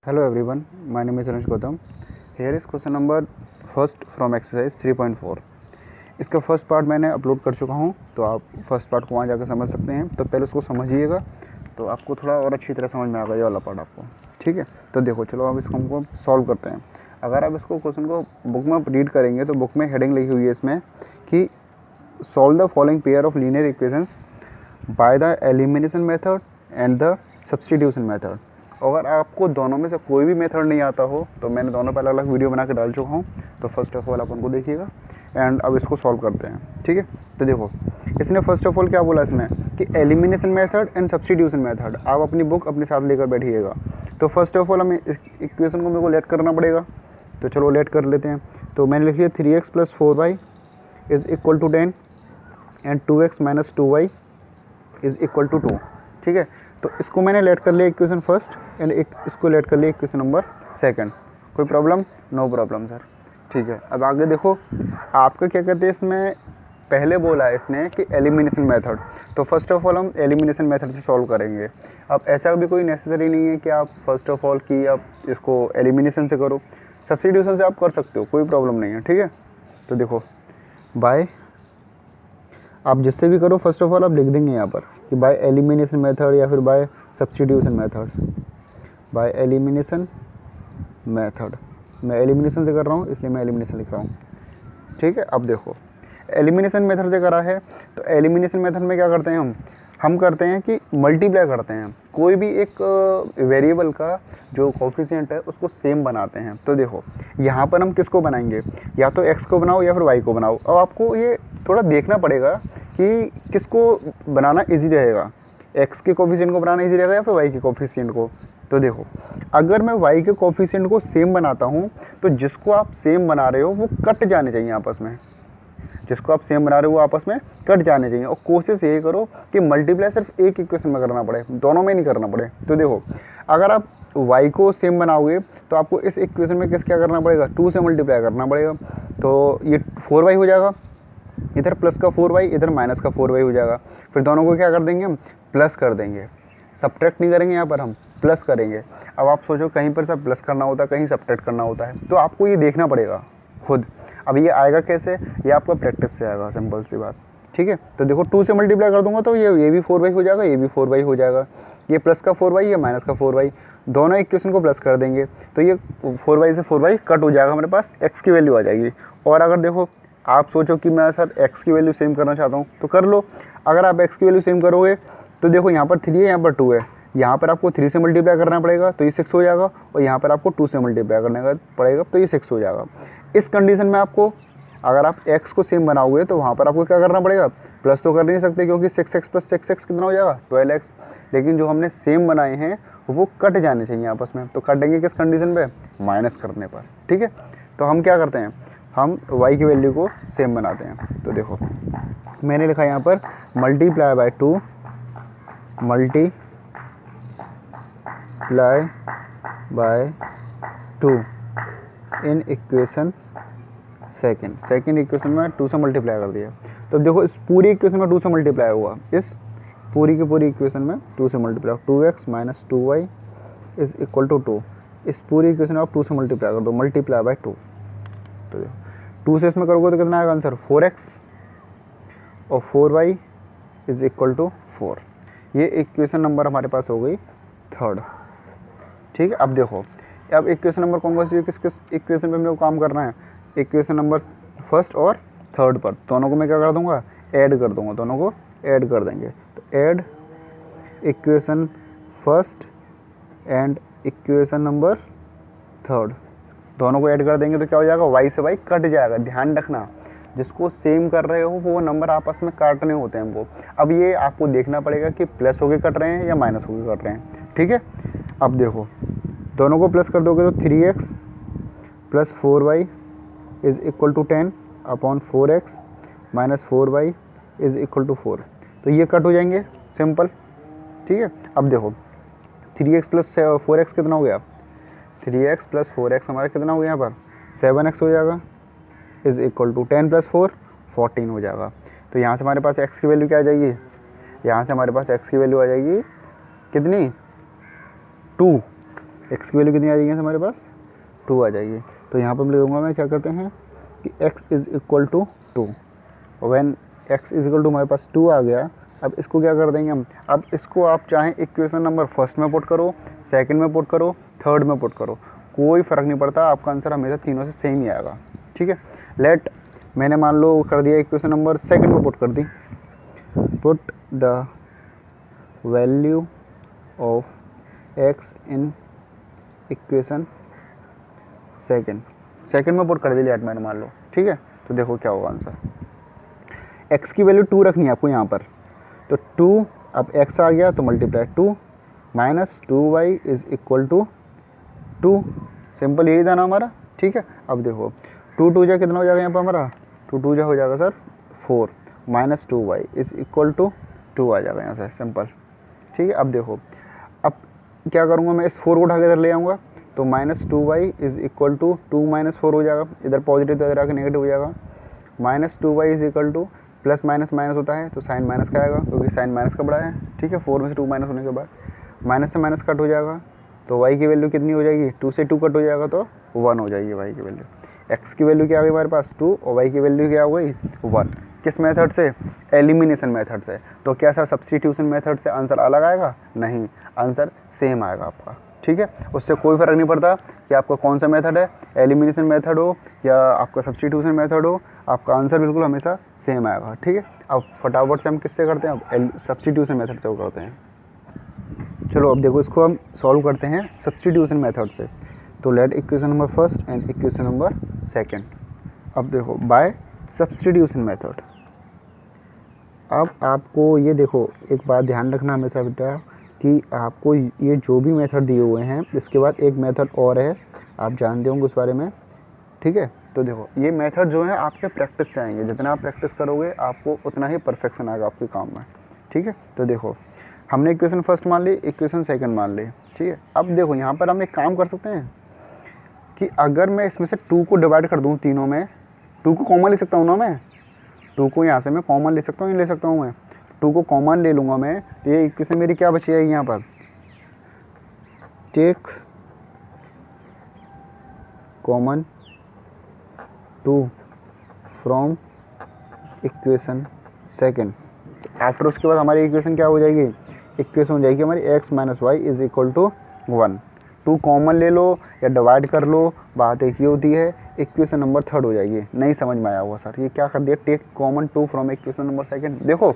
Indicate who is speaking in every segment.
Speaker 1: Hello everyone, my name is Anush Gautam. Here is question number first from exercise 3.4. इसका first part मैंने upload कर चुका हूँ, तो आप फर्स्ट पार्ट को वहाँ जाकर समझ सकते हैं। तो पहले उसको समझिएगा तो आपको थोड़ा और अच्छी तरह समझ में आएगा ये वाला पार्ट आपको। ठीक है, तो देखो चलो अब इसको हमको सॉल्व करते हैं। अगर आप इसको क्वेश्चन को बुक में रीड करेंगे तो बुक में हेडिंग लिखी हुई है इसमें कि solve the following pair of linear equations by the elimination method and the substitution method. अगर आपको दोनों में से कोई भी मेथड नहीं आता हो तो मैंने दोनों पर अलग अलग वीडियो बना के डाल चुका हूँ, तो फर्स्ट ऑफ ऑल आप उनको देखिएगा एंड अब इसको सॉल्व करते हैं। ठीक है, तो देखो इसने फर्स्ट ऑफ ऑल क्या बोला इसमें कि elimination method and substitution method. आप अपनी बुक अपने साथ लेकर बैठिएगा। तो फर्स्ट ऑफ ऑल हमें इस इक्वेशन को मेरे को लेट करना पड़ेगा, तो चलो लेट कर लेते हैं। तो मैंने लिख लिया 3x + 4y is equal to 10 and 2x - 2y is equal to 2। ठीक है, तो इसको मैंने लेट कर लिया इक्वेशन फर्स्ट एंड इसको लेट कर लिया इक्वेशन नंबर सेकंड। कोई प्रॉब्लम? No problem sir. ठीक है, अब आगे देखो आपका क्या कहते हैं, इसमें पहले बोला है इसने कि एलिमिनेशन मेथड, तो फर्स्ट ऑफ ऑल हम एलिमिनेशन मेथड से सॉल्व करेंगे। अब ऐसा भी कोई नेसेसरी नहीं है कि आप फर्स्ट ऑफ ऑल कि आप इसको एलिमिनेशन से करो, सब्स्टिट्यूशन से आप कर सकते हो, कोई प्रॉब्लम नहीं है। ठीक है, तो देखो बाय आप जिससे भी करो फर्स्ट ऑफ ऑल आप लिख देंगे यहाँ पर कि बाय एलिमिनेशन मेथड या फिर by substitution method. By elimination method, मैं एलिमिनेशन से कर रहा हूँ इसलिए मैं एलिमिनेशन लिख रहा हूँ। ठीक है, अब देखो एलिमिनेशन मेथड से करा है तो एलिमिनेशन मेथड में क्या करते हैं हम करते हैं कि मल्टीप्लाई करते हैं कोई भी एक वेरिएबल का जो कोफिशिएंट है उसको सेम बनाते हैं। तो देखो यहाँ पर हम किसको बनाएंगे, या तो x को बनाओ या फिर y को बनाओ। अब आपको ये थोड़ा देखना पड़ेगा कि किसको बनाना इजी रहेगा, x के कोफिशिएंट को बनाना इजी रहेगा या फिर y के कोफिशिएंट को। तो देखो अगर मैं y के कोफिशिएंट को सेम बनाता हूँ तो जिसको आप सेम बना रहे हो वो कट जाने चाहिए आपस में, जिसको आप सेम बना रहे हो वो आपस में कट जाने चाहिए। और कोशिश यही करो कि मल्टीप्लाई सिर्फ एक इक्वेशन में करना पड़े, दोनों में नहीं करना पड़े। तो देखो अगर आप y को सेम बनाओगे तो आपको इस इक्वेशन में क्या करना पड़ेगा, 2 से मल्टीप्लाई करना पड़ेगा। तो ये 4y हो जाएगा, इधर प्लस का 4y इधर माइनस का 4y हो जाएगा। फिर दोनों को क्या कर देंगे हम, प्लस कर देंगे। सब्ट्रैक्ट नहीं करेंगे, यहाँ पर हम प्लस करेंगे। अब आप सोचो कहीं पर सब प्लस करना होता है, कहीं सब्ट्रैक्ट करना होता है, तो आपको ये देखना पड़ेगा खुद। अब ये आएगा कैसे, ये आपका प्रैक्टिस से आएगा, सिंपल सी बात। ठीक है, तो देखो 2 से मल्टीप्लाई कर दूंगा तो ये भी 4y हो जाएगा, ये भी 4y हो जाएगा। ये प्लस का 4y, ये माइनस का 4y, दोनों इक्वेशन को प्लस कर देंगे तो ये 4y से 4y कट हो जाएगा, हमारे पास x की वैल्यू आ जाएगी। और अगर देखो आप सोचो कि मैं सर x की वैल्यू सेम करना चाहता हूँ तो कर लो। अगर आप x की वैल्यू सेम करोगे तो देखो यहाँ पर 3 है, यहाँ पर 2 है, यहाँ पर आपको 3 से मल्टीप्लाई करना पड़ेगा तो ये 6 हो जाएगा, और यहाँ पर आपको 2 से मल्टीप्लाई करने का पड़ेगा तो ये 6 हो जाएगा। इस कंडीशन में आपको अगर आप x को सेम बनाओगे तो वहाँ पर आपको क्या करना पड़ेगा, प्लस तो कर नहीं सकते क्योंकि 6x + 6x कितना हो जाएगा, 12x। लेकिन जो हमने सेम बनाए हैं वो कट जाने चाहिए आपस में, तो कटेंगे किस कंडीशन पे, माइनस करने पर। ठीक है, तो हम क्या करते हैं, हम y की वैल्यू को सेम बनाते हैं। तो देखो मैंने लिखा यहाँ पर multiply by 2 in equation second equation में 2 से मल्टीप्लाई कर दिया। तो देखो इस पूरी इक्वेशन में 2 से मल्टीप्लाई हुआ, इस पूरी की पूरी इक्वेशन में 2 से multiply, 2x - 2y is equal to 2। इस पूरी इक्वेशन में आप 2 से मल्टीप्लाई कर दो, मल्टीप्लाई बाय 2। तो 2 से इसमें करोगे तो कितना आएगा आंसर, 4x, और 4y इज़ इक्वल टू 4। ये इक्वेशन नंबर हमारे पास हो गई थर्ड। ठीक है, अब देखो अब इक्वेशन नंबर कौन सी, किस किस इक्वेशन पे हमने काम करना है, इक्वेशन नंबर फर्स्ट और थर्ड पर। दोनों को मैं क्या कर दूंगा, ऐड कर दूंगा, दोनों को ऐड कर देंगे। तो add equation first and equation number third, दोनों को ऐड कर देंगे तो क्या हो जाएगा, y से y कट जाएगा। ध्यान रखना जिसको सेम कर रहे हो वो नंबर आपस में काटने होते हैं हमको। अब ये आपको देखना पड़ेगा कि प्लस होके कट रहे हैं या माइनस होके कट रहे हैं। ठीक है, अब देखो दोनों को प्लस कर दोगे तो 3x + 4y is equal to 10 upon 4x - 4y is equal to 4। तो ये कट हो जाएंगे, सिंपल। ठीक है, अब देखो 3x + 4x कितना हो गया, 3x + 4x हमारा कितना हो गया, यहाँ पर 7x हो जाएगा, इज़ इक्वल टू 10 + 4 14 हो जाएगा। तो यहाँ से हमारे पास x की वैल्यू क्या आ जाएगी, यहाँ से हमारे पास x की वैल्यू आ जाएगी कितनी, 2। एक्स की वैल्यू कितनी आ जाएगी हमारे पास 2 आ जाएगी। तो यहाँ पर मैं लिखूँगा मैं क्या करते हैं कि x is equal to 2। When x is equal to हमारे पास 2 आ गया, अब इसको क्या कर देंगे हम, अब इसको आप चाहें इक्वेशन नंबर फर्स्ट में पुट करो, सेकंड में पुट करो, थर्ड में पुट करो, कोई फ़र्क नहीं पड़ता, आपका आंसर हमेशा तीनों से सेम ही आएगा। ठीक है, लेट मैंने मान लो कर दिया इक्वेशन नंबर सेकंड में पुट कर दी, put the value of x in equation second में पुट कर दी लेट मैंने मान लो। ठीक है, तो देखो क्या होगा आंसर, x की वैल्यू 2 रखनी है आपको यहाँ पर, तो 2 अब x आ गया तो multiply 2 minus 2y is equal to 2। Simple यही था ना हमारा। ठीक है, अब देखो 2 2 जा कितना हो जाएगा यहाँ पर हमारा, 2 2 जा हो जाएगा sir 4 minus 2y is equal to 2 आ जाएगा यहाँ से, सिंपल। ठीक है, अब देखो अब क्या करूँगा मैं, इस 4 को उठा के इधर ले आऊँगा तो minus 2y is equal to 2 minus 4 हो जाएगा, इधर पॉजिटिव तो इधर आके नेगेटिव हो जाएगा, minus 2y is equal two plus minus minus होता है तो साइन माइनस का आएगा क्योंकि साइन माइनस का बड़ा है। ठीक है, 4 में से 2 माइनस होने के बाद माइनस से माइनस कट हो जाएगा तो y की वैल्यू कितनी हो जाएगी, 2 से 2 कट हो जाएगा तो 1 हो जाएगी y की वैल्यू। x की वैल्यू क्या आ गई हमारे पास 2 और y की वैल्यू क्या हो गई 1। किस मेथड से, एलिमिनेशन मेथड से। तो क्या सर सब्स्टिट्यूशन मेथड से आंसर अलग आएगा, नहीं, आंसर सेम आएगा आपका। ठीक है, उससे कोई फ़र्क नहीं पड़ता कि आपका कौन सा मेथड है, एलिमिनेशन मेथड हो या आपका सब्स्टिट्यूशन मेथड हो, आपका आंसर बिल्कुल हमेशा सेम आएगा। ठीक है, अब फटाफट से हम किससे करते हैं, अब सब्स्टिट्यूशन मेथड से वो करते हैं। चलो अब देखो इसको हम सॉल्व करते हैं सब्स्टिट्यूशन मेथड से। तो let equation number first and equation number second. अब देखो बाय सब्स्टिट्यूशन मेथड। अब आपको ये देखो एक बात ध्यान रखना हमेशा बेटा कि आपको ये जो भी मेथड दिए हुए हैं इसके बाद एक मेथड और है, आप जानते होंगे उस बारे में। ठीक है, तो देखो ये मेथड जो है आपके प्रैक्टिस से आएंगे, जितना आप प्रैक्टिस करोगे आपको उतना ही परफेक्शन आएगा आपके काम में। ठीक है, तो देखो हमने इक्वेशन फर्स्ट मान ली, इक्वेशन सेकंड मान ली। ठीक है, अब देखो यहाँ पर हम एक काम कर सकते हैं कि अगर मैं इसमें से 2 को डिवाइड कर दूँ तीनों में, 2 को कॉमन ले सकता हूँ ना मैं, 2 को यहाँ से मैं कॉमन ले सकता हूँ, नहीं ले सकता हूँ मैं, 2 को कॉमन ले लूँगा मैं, तो ये इक्वेशन मेरी क्या बची जाएगी यहाँ पर, take common 2 from equation second. After उसके बाद हमारी इक्वेशन क्या हो जाएगी, इक्वेशन हो जाएगी हमारी x minus y is equal to 1। 2 common ले लो या डिवाइड कर लो, बात एक ही होती है, इक्वेशन नंबर थर्ड हो जाएगी। नहीं समझ में आया हुआ सर ये क्या कर दिया, take common 2 from equation number second. देखो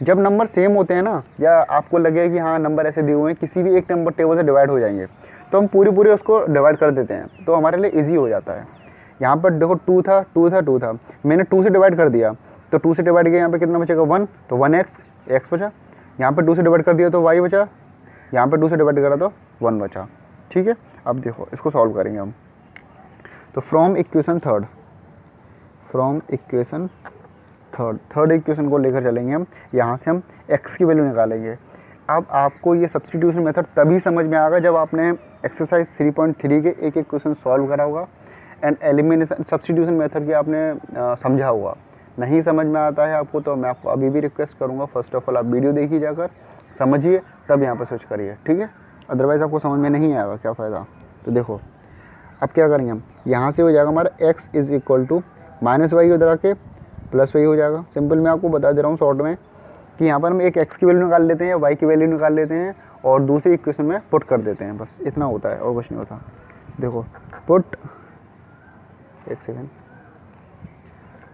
Speaker 1: जब नंबर सेम होते हैं ना, या आपको लगे कि हाँ नंबर ऐसे दिए हुए हैं किसी भी एक नंबर टेबल से डिवाइड हो जाएंगे, तो हम पूरी उसको डिवाइड कर देते हैं, तो हमारे लिए ईजी हो जाता है। यहाँ पर देखो 2 था, मैंने 2 से डिवाइड कर दिया तो 2 से डिवाइड किया, यहाँ पे कितना बचेगा 1, तो 1x बचा। यहाँ पर 2 से डिवाइड कर दिया तो y बचा, यहाँ पर 2 से डिवाइड करा तो 1 बचा। ठीक है, अब देखो इसको सॉल्व करेंगे हम। तो फ्रॉम इक्वेशन थर्ड इक्वेशन को लेकर चलेंगे हम, यहाँ से हम x की वैल्यू निकालेंगे। अब आपको ये सब्स्टिट्यूशन मेथड तभी समझ में आएगा जब आपने एक्सरसाइज 3.3 के एक क्वेश्चन सॉल्व करा होगा एंड एलिमिनेशन सब्स्टिट्यूशन मेथड की आपने समझा होगा। नहीं समझ में आता है आपको तो मैं आपको अभी भी रिक्वेस्ट करूँगा, फर्स्ट ऑफ ऑल आप वीडियो देखिए जाकर, समझिए तब यहाँ पर स्विच करिए। ठीक है, अदरवाइज़ आपको समझ में नहीं आएगा, क्या फ़ायदा। तो देखो अब क्या करेंगे हम, यहाँ से हो जाएगा हमारा x is equal to minus y उधर आके प्लस वाई हो जाएगा। सिंपल मैं आपको बता दे रहा हूँ शॉर्ट में कि यहाँ पर हम एक x की वैल्यू निकाल लेते हैं या y की वैल्यू निकाल लेते हैं और दूसरी इक्वेशन में पुट कर देते हैं, बस इतना होता है और कुछ नहीं होता। देखो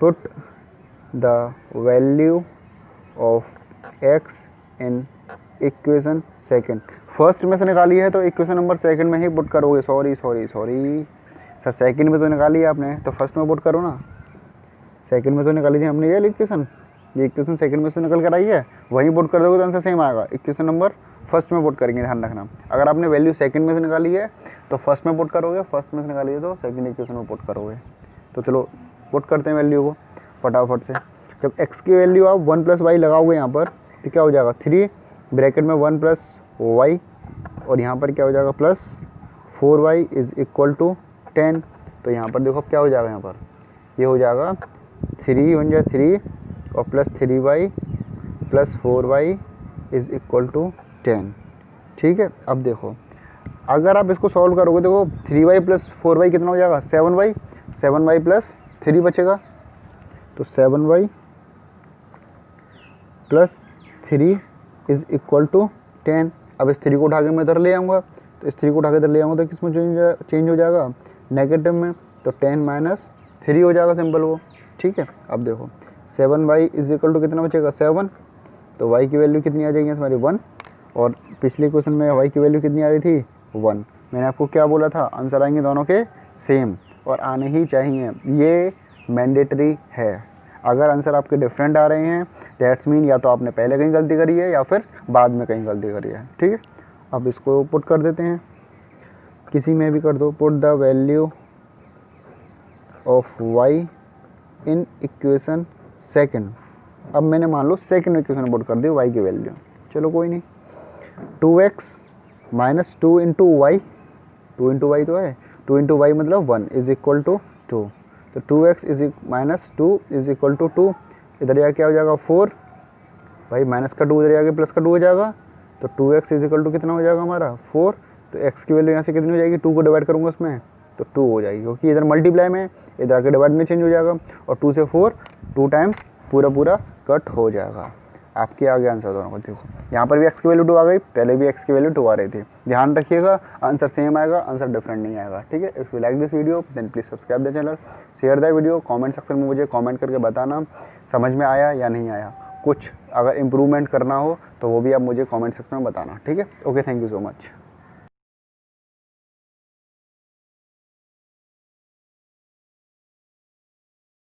Speaker 1: put the value of x in equation second. First में से निकाली है तो इक्वेशन नंबर सेकंड में ही पुट करोगे। सॉरी सर, सेकंड में तो निकाली है आपने तो फर्स्ट में पुट करो ना। सेकंड में तो निकाली थी हमने ये इक्वेशन सेकंड में से निकल कर आई है, वहीं पुट कर दोगे तो आंसर सेम आएगा। इक्वेशन नंबर फर्स्ट में पुट करेंगे, ध्यान रखना। अगर आपने वैल्यू सेकंड में से निकाली है तो फर्स्ट में पुट करोगे, फर्स्ट में से निकाली है तो सेकंड इक्वेशन में पुट करोगे। तो चलो पुट करते हैं वैल्यू को फटाफट से। जब x की वैल्यू आप 1 + y लगाओगे यहाँ पर तो क्या हो जाएगा 3 ब्रैकेट में 1 + y और यहाँ पर क्या हो जाएगा plus 4y is equal to 10। तो यहाँ पर देखो क्या हो जाएगा, यहाँ पर ये हो जाएगा 3 बन जाए 3 और plus 3y plus 4y is equal to 10। ठीक है, अब देखो अगर आप इसको सॉल्व करोगे तो 3y + 4y कितना हो जाएगा 7y, 7y + 3 बचेगा, तो 7y + 3 = 10। अब इस 3 को उठा के मैं इधर ले आऊँगा, तो इस 3 को उठा के इधर ले आऊँगा तो किस में चेंज हो जाएगा, नेगेटिव में, तो 10 - 3 हो जाएगा सिंपल वो। ठीक है, अब देखो 7y = कितना बचेगा 7, तो y की वैल्यू कितनी आ जाएगी हमारी 1, और पिछले क्वेश्चन में y की वैल्यू कितनी आ रही थी 1। मैंने आपको क्या बोला था, आंसर आएंगे दोनों के सेम और आने ही चाहिए, ये मैंडेटरी है। अगर आंसर आपके डिफरेंट आ रहे हैं दैट्स मीन या तो आपने पहले कहीं गलती करी है या फिर बाद में कहीं गलती करी है। ठीक है, अब इसको पुट कर देते हैं, किसी में भी कर दो, put the value of y in equation second. अब मैंने मान लो सेकंड इक्वेशन पुट कर दी y की वैल्यू, चलो कोई नहीं, 2x - 2 × y, 2 × y तो है, 2 × y मतलब 1 = 2, तो 2x - 2 = 2, इधर जाके क्या हो जाएगा 4, भाई माइनस का 2 इधर जाके प्लस का 2 हो जाएगा, तो 2x = कितना हो जाएगा हमारा 4, तो x की वैल्यू यहाँ से कितनी हो जाएगी, 2 को डिवाइड करूँगा उसमें तो 2 हो जाएगी, क्योंकि इधर मल्टीप्लाई में, इधर आके डिवाइड में चेंज हो जाएगा, और 2 से 4 2 टाइम्स पूरा कट हो जाएगा। आपके आगे आंसर दोनों को देखो, यहाँ पर भी x की वैल्यू 2 आ गई, पहले भी x की वैल्यू 2 आ रही थी। ध्यान रखिएगा, आंसर सेम आएगा, आंसर डिफरेंट नहीं आएगा। ठीक है, if you like this video then please subscribe the channel, share the video, comment section में मुझे कमेंट करके बताना समझ में आया या नहीं आया, कुछ अगर इम्प्रूवमेंट करना हो तो वो भी आप मुझे कमेंट सेक्शन में बताना। ठीक है, okay, thank you so much.